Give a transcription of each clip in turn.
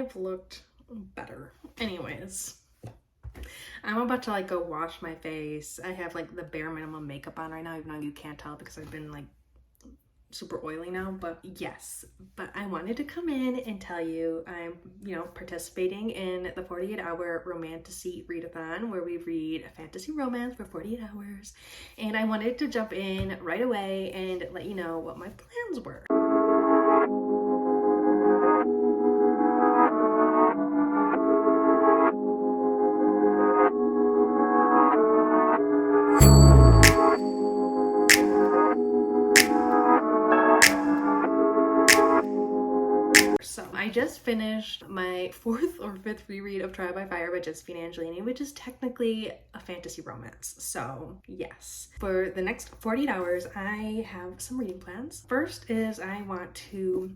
have looked better. Anyways, I'm about to like go wash my face. I have like the bare minimum makeup on right now, even though you can't tell because I've been like super oily now. But yes, but I wanted to come in and tell you I'm, participating in the 48-hour Romantasy Readathon, where we read a fantasy romance for 48 hours. And I wanted to jump in right away and let you know what my plans were. I just finished my 4th or 5th reread of Trial by Fire by Josephine Angelini, which is technically a fantasy romance. So yes, for the next 48 hours, I have some reading plans. First is I want to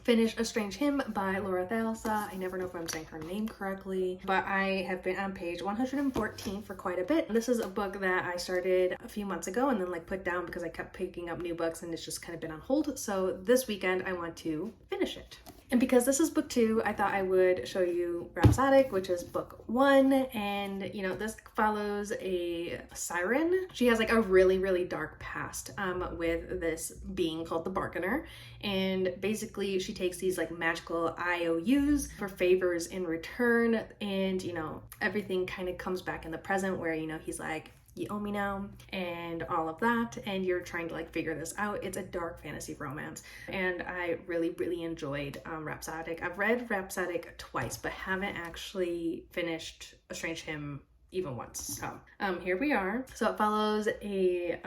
finish A Strange Hymn by Laura Thalsa. I never know if I'm saying her name correctly, but I have been on page 114 for quite a bit. This is a book that I started a few months ago and then like put down because I kept picking up new books and it's just kind of been on hold. So this weekend I want to finish it. And because this is book 2, I thought I would show you Rhapsodic, which is book 1. And, this follows a siren. She has like a really, really dark past with this being called the Bargainer. And basically she takes these like magical IOUs for favors in return. And, everything kind of comes back in the present where, he's like, you owe me now, and all of that, and you're trying to like figure this out. It's a dark fantasy romance, and I really, really enjoyed Rhapsodic. I've read Rhapsodic twice, but haven't actually finished A Strange Hymn even once. So here we are. So it follows a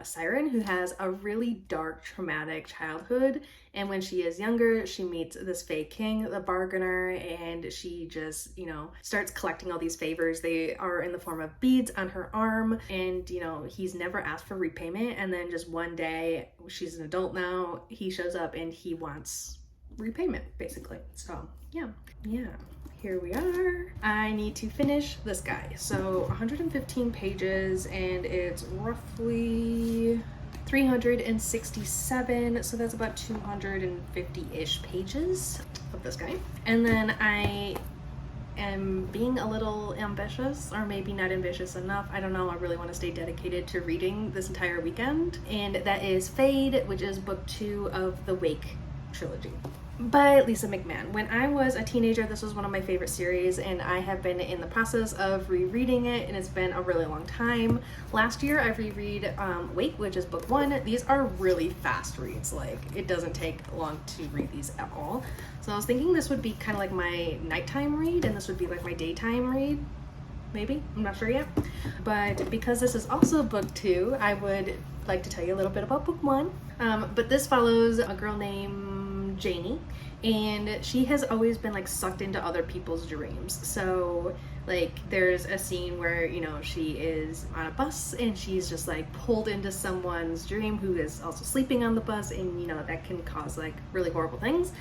siren who has a really dark, traumatic childhood, and when she is younger, she meets this Fae King, the Bargainer, and she just, starts collecting all these favors. They are in the form of beads on her arm, and, he's never asked for repayment, and then just one day, she's an adult now, he shows up and he wants repayment, basically. So, yeah. Here we are. I need to finish this guy. So 115 pages and it's roughly 367, so that's about 250-ish pages of this guy. And then I am being a little ambitious, or maybe not ambitious enough. I don't know. I really want to stay dedicated to reading this entire weekend. And that is Fade, which is book 2 of the Wake trilogy by Lisa McMahon. When I was a teenager, this was one of my favorite series, and I have been in the process of rereading it, and it's been a really long time. Last year I reread Wake, which is book 1. These are really fast reads. Like, it doesn't take long to read these at all. So I was thinking this would be kind of like my nighttime read, and this would be like my daytime read. Maybe, I'm not sure yet. But because this is also book 2, I would like to tell you a little bit about book 1. But this follows a girl named Janie, and she has always been like sucked into other people's dreams. So like there's a scene where she is on a bus and she's just like pulled into someone's dream who is also sleeping on the bus, and that can cause like really horrible things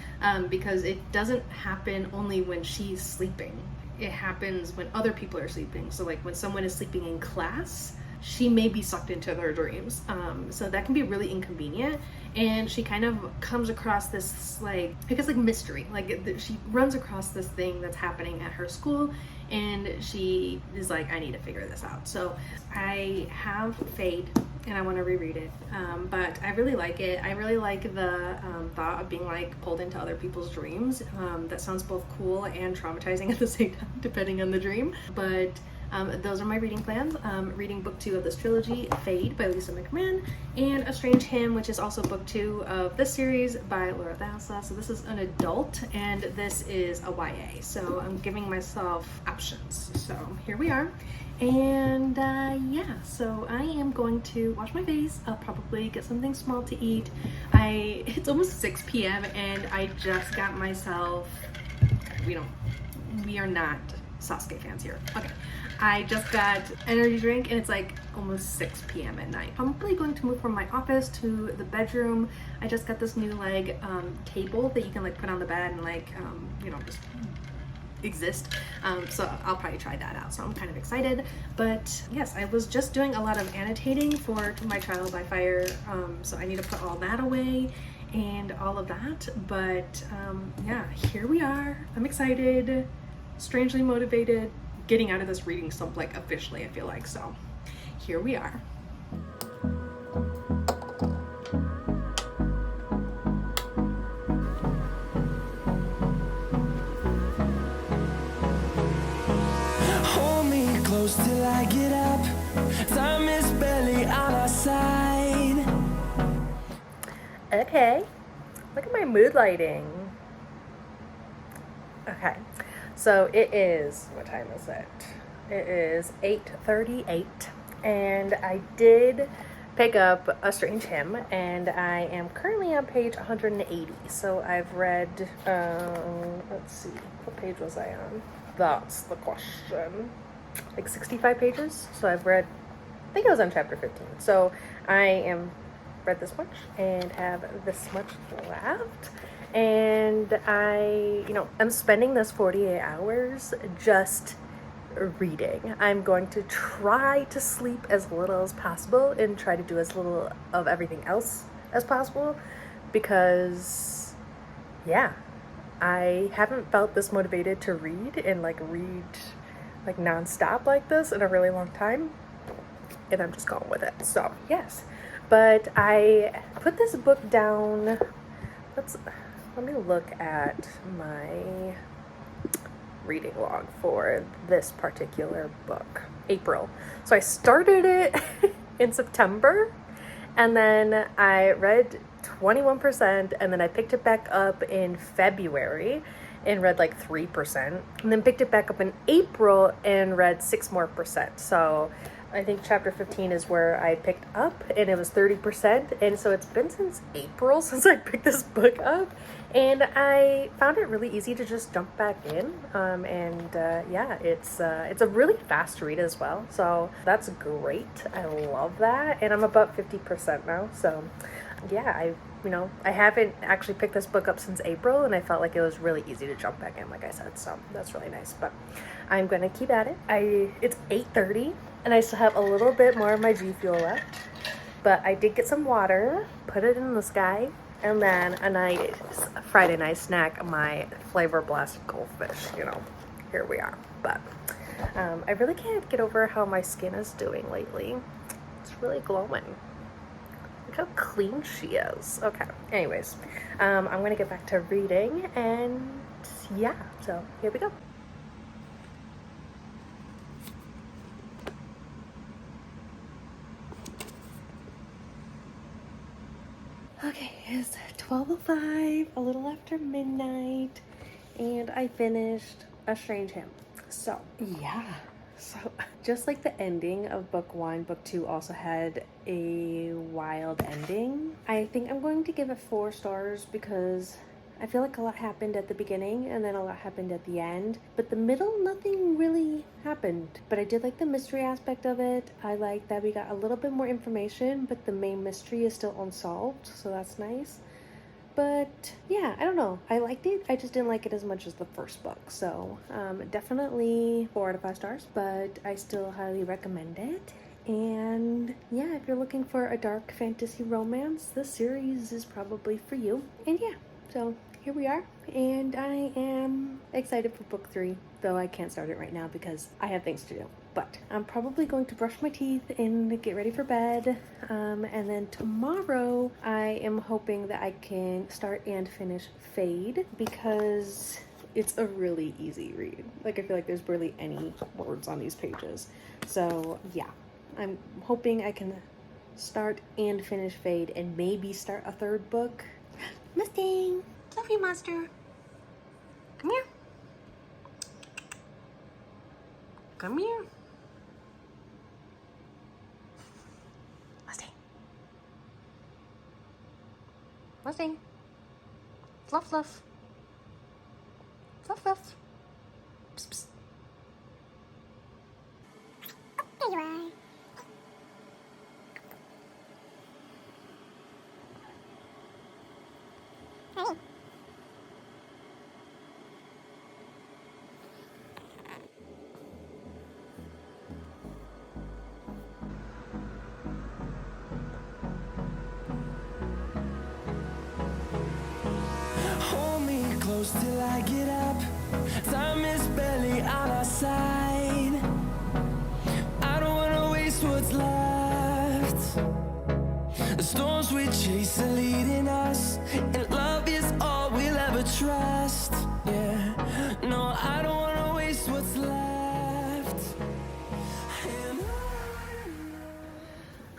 because it doesn't happen only when she's sleeping. It happens when other people are sleeping. So like when someone is sleeping in class, she may be sucked into their dreams. So that can be really inconvenient. And she kind of comes across this like, I guess like mystery. Like she runs across this thing that's happening at her school, and she is like, I need to figure this out. So I have Fade and I want to reread it. But I really like it. I really like the thought of being like pulled into other people's dreams. That sounds both cool and traumatizing at the same time, depending on the dream. But those are my reading plans. Reading book 2 of this trilogy, Fade by Lisa McMahon, and A Strange Hymn, which is also book 2 of this series by Laura Thalsa. So this is an adult, and this is a YA. So I'm giving myself options. So here we are. And yeah, so I am going to wash my face. I'll probably get something small to eat. It's almost 6 p.m. and I just got myself, we are not Sasuke fans here. Okay. I just got energy drink and it's like almost 6 p.m. at night. I'm probably going to move from my office to the bedroom. I just got this new like table that you can like put on the bed and like just exist. So I'll probably try that out. So I'm kind of excited. But yes, I was just doing a lot of annotating for my Trial by Fire. So I need to put all that away. and all of that. But yeah, here we are. I'm excited, strangely motivated, getting out of this reading slump, like officially, I feel like. So here we are. Hold me close till I get up. Time is barely on our side. Okay, look at my mood lighting. Okay, so it is, what time is it? It is 8:38, and I did pick up A Strange Hymn, and I am currently on page 180. So I've read, let's see, what page was I on? That's the question. Like 65 pages. So I've read, I think I was on chapter 15. So I am read this much and have this much left. And I'm spending this 48 hours just reading. I'm going to try to sleep as little as possible and try to do as little of everything else as possible, because yeah, I haven't felt this motivated to read and read nonstop like this in a really long time, and I'm just going with it. So yes, but I put this book down. Let me look at my reading log for this particular book. April. So I started it in September, and then I read 21%, and then I picked it back up in February and read 3%, and then picked it back up in April and read 6% more. So I think chapter 15 is where I picked up, and it was 30%, and so it's been since April since I picked this book up, and I found it really easy to just jump back in, yeah, it's a really fast read as well, so that's great. I love that, and I'm about 50% now, so yeah, I haven't actually picked this book up since April, and I felt like it was really easy to jump back in, like I said, so that's really nice. But I'm gonna keep at it. It's 8:30, and I still have a little bit more of my G Fuel left, but I did get some water, put it in the sky, and then a Friday night snack, my Flavor Blast goldfish. Here we are. But I really can't get over how my skin is doing lately. It's really glowing. Look how clean she is. Okay, anyways, I'm gonna get back to reading, and yeah, so here we go. Okay, it's 12:05, a little after midnight, and I finished A Strange Hymn. So yeah, so just like the ending of book 1, book 2 also had a wild ending. I think I'm going to give it 4 stars because I feel like a lot happened at the beginning and then a lot happened at the end, but the middle, nothing really happened. But I did like the mystery aspect of it. I like that we got a little bit more information, but the main mystery is still unsolved, so that's nice. But yeah, I don't know, I liked it. I just didn't like it as much as the first book. So definitely 4 out of 5 stars, but I still highly recommend it. And yeah, if you're looking for a dark fantasy romance, this series is probably for you. And yeah, so here we are, and I am excited for book 3, though I can't start it right now because I have things to do. But I'm probably going to brush my teeth and get ready for bed, and then tomorrow I am hoping that I can start and finish Fade, because it's a really easy read. I feel like there's barely any words on these pages. So yeah, I'm hoping I can start and finish Fade and maybe start a 3rd book. Mustang! Love you, monster. Come here. Come here. Mustang. Mustang. Fluff, fluff. Fluff, fluff. Psst, psst. There you are. Hey. Storms we chase are leading us, and love is all we'll ever trust. Yeah, no, I don't wanna waste what's left. And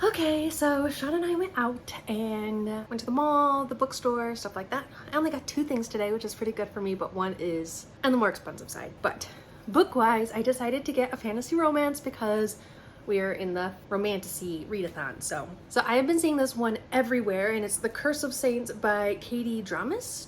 Okay, so Sean and I went out and went to the mall, the bookstore, stuff like that. I only got 2 things today, which is pretty good for me, but one is on the more expensive side. But book-wise, I decided to get a fantasy romance because we are in the Romantasy Readathon. So I have been seeing this one everywhere, and it's The Curse of Saints by Katie Dramis.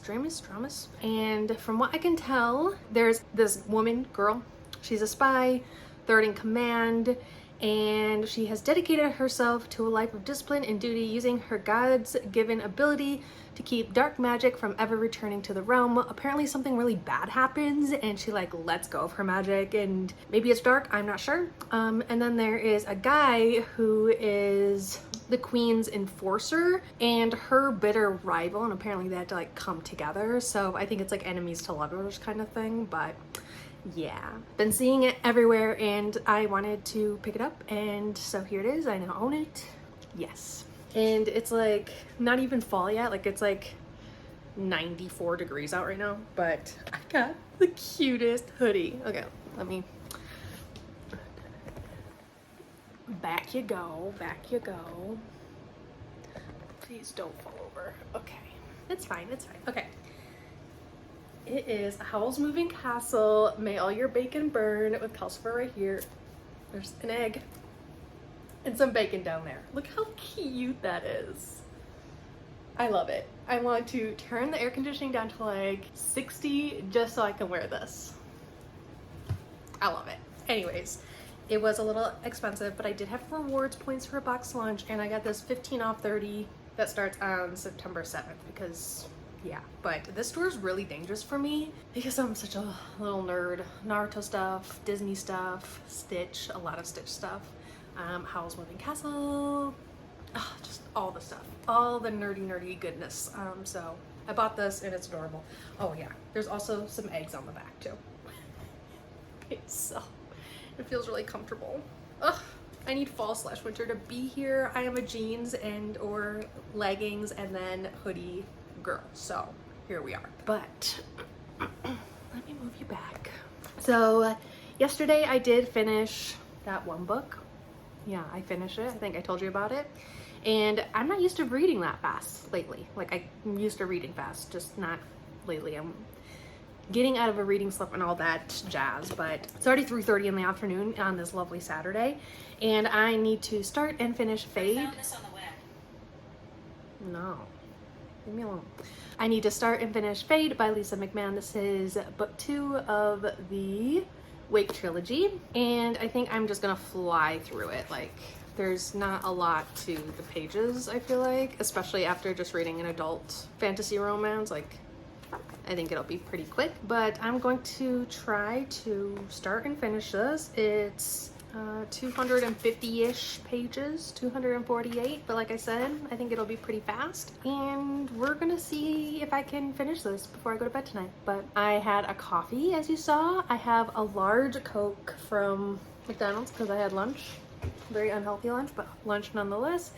And from what I can tell, there's this girl. She's a spy, third in command, and she has dedicated herself to a life of discipline and duty, using her God's given ability to keep dark magic from ever returning to the realm. Apparently something really bad happens and she like lets go of her magic, and maybe it's dark, I'm not sure. And then there is a guy who is the queen's enforcer and her bitter rival, and apparently they had to like come together. So I think it's like enemies to lovers kind of thing, but yeah, been seeing it everywhere and I wanted to pick it up, and so here it is. I now own it. Yes. And it's like not even fall yet, like it's like 94 degrees out right now, but I got the cutest hoodie. Okay, let me, back you go. Please don't fall over. Okay, it's fine. Okay. It is Howl's Moving Castle, May All Your Bacon Burn, with Calcifer right here. There's an egg and some bacon down there. Look how cute that is. I love it. I want to turn the air conditioning down to like 60 just so I can wear this. I love it. Anyways, it was a little expensive, but I did have rewards points for a box lunch, and I got this 15 off 30 that starts on September 7th because yeah, but this store is really dangerous for me because I'm such a little nerd. Naruto stuff, Disney stuff, Stitch, a lot of Stitch stuff. Howl's Moving Castle, just all the stuff, all the nerdy goodness. So I bought this and it's adorable. Oh yeah, there's also some eggs on the back too. So it feels really comfortable. Ugh, I need fall/winter to be here. I am a jeans and or leggings and then hoodie girl, so here we are. But let me move you back. So yesterday I did finish that one book. Yeah, I finished it. I think I told you about it. And I'm not used to reading that fast lately. Like I'm used to reading fast, just not lately. I'm getting out of a reading slip and all that jazz, but it's already 3:30 in the afternoon on this lovely Saturday, and I need to start and finish Fade. I found this on the web. No. Leave me alone. I need to start and finish Fade by Lisa McMahon. This is book 2 of the Wake trilogy, and I think I'm just gonna fly through it. Like there's not a lot to the pages, I feel like, especially after just reading an adult fantasy romance. Like I think it'll be pretty quick, but I'm going to try to start and finish this. It's 250-ish pages, 248, but like I said, I think it'll be pretty fast, and we're gonna see if I can finish this before I go to bed tonight. But I had a coffee, as you saw. I have a large Coke from McDonald's because I had lunch. Very unhealthy lunch, but lunch nonetheless.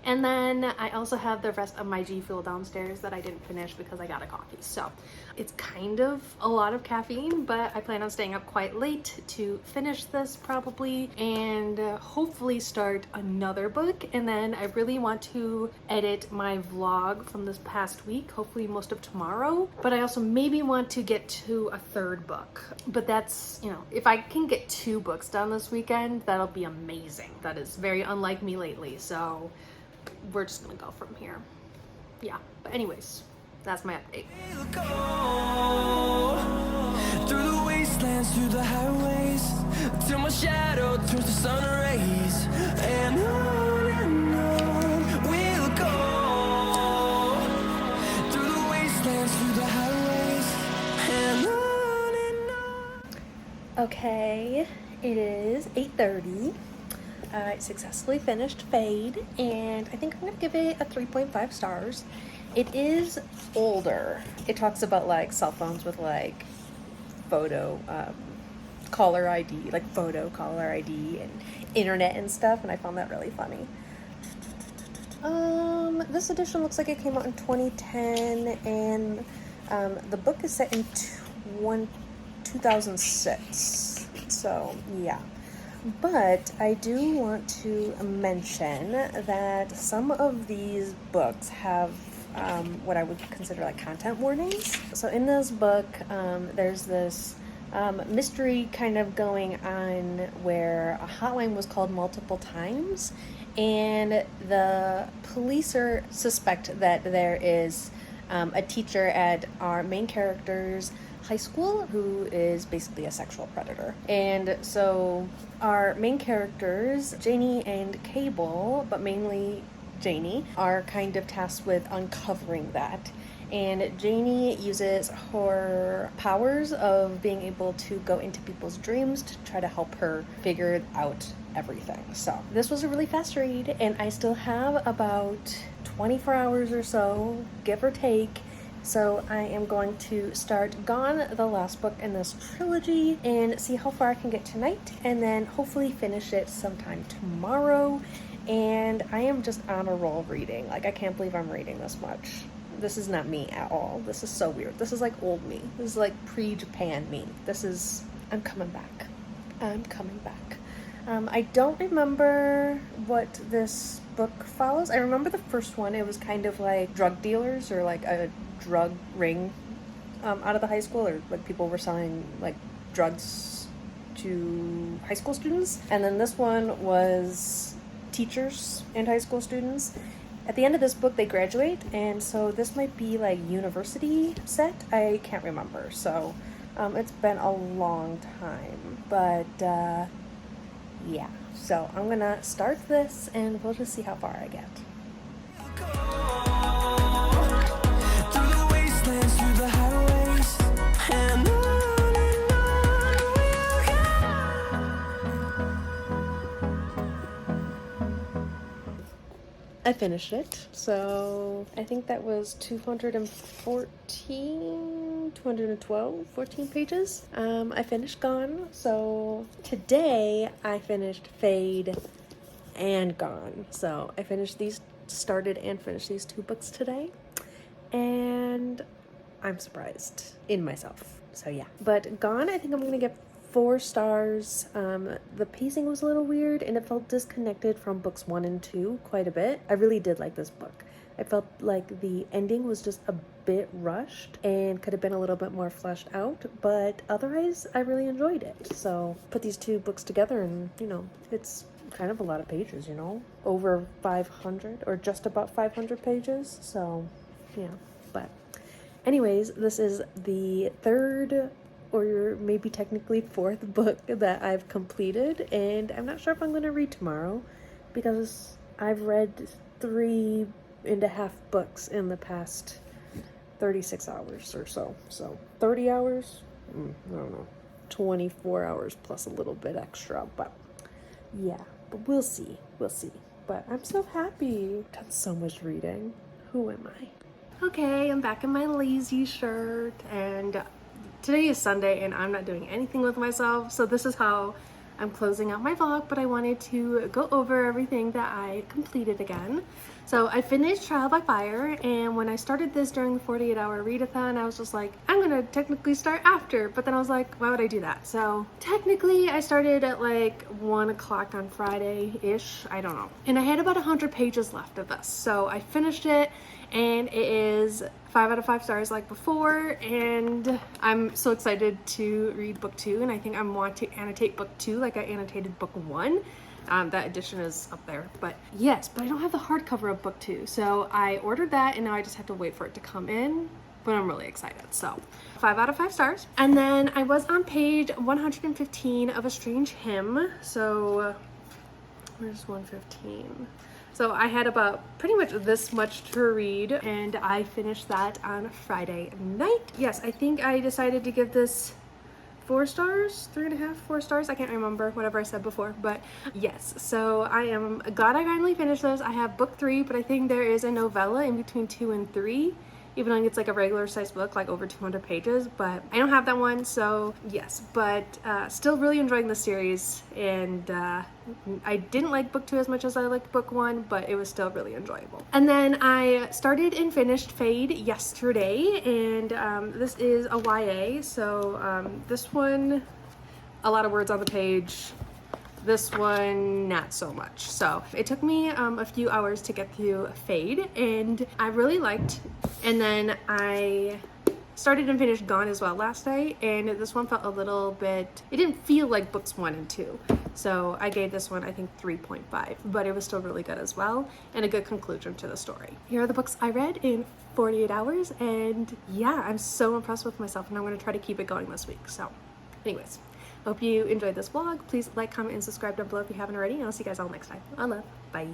And then I also have the rest of my G Fuel downstairs that I didn't finish because I got a coffee. So it's kind of a lot of caffeine, but I plan on staying up quite late to finish this probably, and hopefully start another book. And then I really want to edit my vlog from this past week, hopefully most of tomorrow. But I also maybe want to get to a 3rd book. But that's, you know, if I can get 2 books done this weekend, that'll be amazing. That is very unlike me lately. So we're just gonna go from here. Yeah, but anyways, that's my update. we'll go through the wastelands, through the highways, till my shadow turns to sun rays, and on we'll go through the wastelands, through the highways, and on. Okay, it is 8:30. I successfully finished Fade, and I think I'm gonna give it a 3.5 stars. It is older. It talks about like cell phones with like photo caller ID, like photo caller ID and internet and stuff, and I found that really funny. This edition looks like it came out in 2010, and the book is set in 2006. So, yeah. But I do want to mention that some of these books have what I would consider like content warnings. So in this book, there's this mystery kind of going on where a hotline was called multiple times, and the police suspect that there is a teacher at our main character's high school who is basically a sexual predator. And so our main characters, Janie and Cable, but mainly Janie, are kind of tasked with uncovering that. And Janie uses her powers of being able to go into people's dreams to try to help her figure out everything. So this was a really fast read, and I still have about 24 hours or so, give or take. So I am going to start Gone, the last book in this trilogy, and see how far I can get tonight, and then hopefully finish it sometime tomorrow. And I am just on a roll reading. Like, I can't believe I'm reading this much. This is not me at all. This is so weird. This is like old me. This is like pre-Japan me. I'm coming back. I'm coming back. I don't remember what this book follows. I remember the first one. It was kind of like drug dealers or like a drug ring out of the high school, or like people were selling like drugs to high school students. And then this one was teachers and high school students. At the end of this book, they graduate, and so this might be like university set. I can't remember. So it's been a long time, but yeah. So I'm gonna start this, and we'll just see how far I get. Through the wastelands, through the highways, and on we'll go. I finished it, so I think that was 212 pages. I finished Gone, so today I finished Fade and Gone. So I started and finished these two books today, and I'm surprised in myself. So yeah, but Gone, I think I'm gonna give 4 stars. The pacing was a little weird, and it felt disconnected from books 1 and 2 quite a bit. I really did like this book. I felt like the ending was just a bit rushed and could have been a little bit more fleshed out, but otherwise I really enjoyed it. So put these two books together, and it's kind of a lot of pages, over 500 or just about 500 pages. So yeah, but anyways, this is the third or maybe technically 4th book that I've completed, and I'm not sure if I'm going to read tomorrow because I've read 3.5 books in the past 36 hours or so. So 30 hours? I don't know. 24 hours plus a little bit extra, but yeah, but we'll see. But I'm so happy. I've done so much reading. Who am I? Okay, I'm back in my lazy shirt, and today is Sunday and I'm not doing anything with myself, so this is how I'm closing out my vlog, but I wanted to go over everything that I completed again. So I finished Trial by Fire, and when I started this during the 48-hour readathon, I was just like, I'm gonna technically start after, but then I was like, why would I do that? So technically I started at like 1 o'clock on Friday-ish, I don't know. And I had about 100 pages left of this, so I finished it, and it is 5 out of 5 stars like before, and I'm so excited to read book 2, and I think I want to annotate book 2 like I annotated book 1. That edition is up there, but yes, but I don't have the hardcover of book 2, so I ordered that, and now I just have to wait for it to come in, but I'm really excited. So 5 out of 5 stars. And then I was on page 115 of A Strange Hymn, so where's 115? So I had about pretty much this much to read, and I finished that on Friday night. Yes, I think I decided to give this 4 stars, 3.5, 4 stars. I can't remember, whatever I said before, but yes. So I am glad I finally finished this. I have book 3, but I think there is a novella in between 2 and 3. even though it's like a regular size book, like over 200 pages, but I don't have that one, so yes. But still really enjoying the series, and I didn't like book 2 as much as I liked book 1, but it was still really enjoyable. And then I started and finished Fade yesterday, and this is a YA, so this one, a lot of words on the page. This one, not so much. So it took me a few hours to get through Fade, and I really liked. And then I started and finished Gone as well last night, and this one felt a little bit, it didn't feel like books 1 and 2. So I gave this one, I think, 3.5, but it was still really good as well, and a good conclusion to the story. Here are the books I read in 48 hours, and yeah, I'm so impressed with myself, and I'm going to try to keep it going this week. So anyways, hope you enjoyed this vlog. Please like, comment, and subscribe down below if you haven't already, and I'll see you guys all next time. I love. Bye.